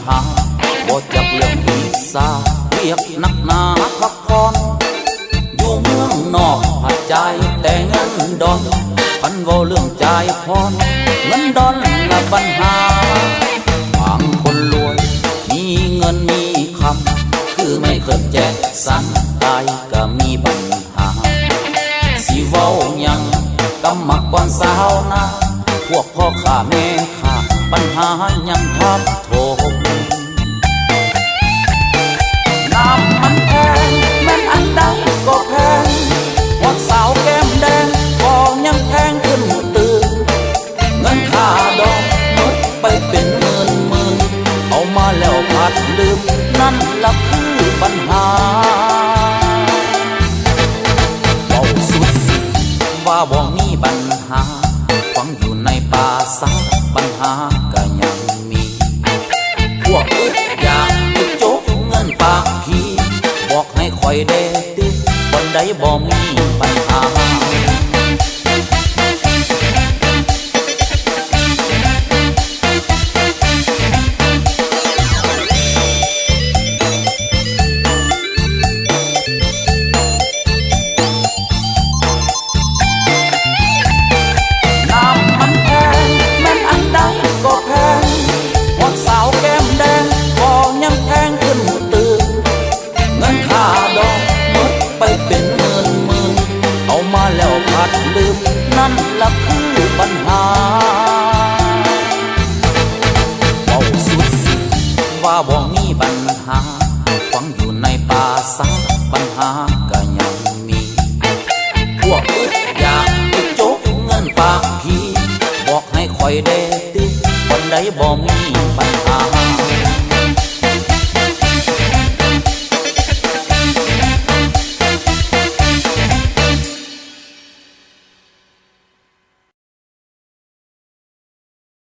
หาบ่จักเรื่องวีซ่าเรียกนักหนาพักผ่อนอยู่เมืองนอกผัดใจแต่เงินดอนพันเว้าเรื่องจ่ายพรเงินดอนละปัญหาบางคนรวยมีเงินมีคำคือไม่เคยแจกสั่งตายก็มีปัญหาสิเว้ายังกำมักก่อนสาวนาพวกพ่อข้าแม่ข้าปัญหายังทับโถมน้ำมันแพงแม่นอันใดก็แพงหอดสาวแก้มแดงก็ยังแพงขึ้นตื่นเงินค่าดอกหมดไปเป็นหมื่นเอามาแล้วพัดลืมนั่นละคือปัญหาเบาสุดสิว่าบ่มีปัญหาฟังอยู่ในป่าซาปัญหาก็ยังมีพวกอึดอยากไปโจกเงินปากผีบอกให้คอยเด้ติคนใดบ่มีปัญหาลืมนั่นละคือปัญหาเบาสุดสิว่าบ่มีปัญหาฟังอยู่ในป่าซาปัญหาก็ยังมีพวกอึดอยากไปโจกเงินปากผีบอกให้คอยเด้ติคนใดบ่มี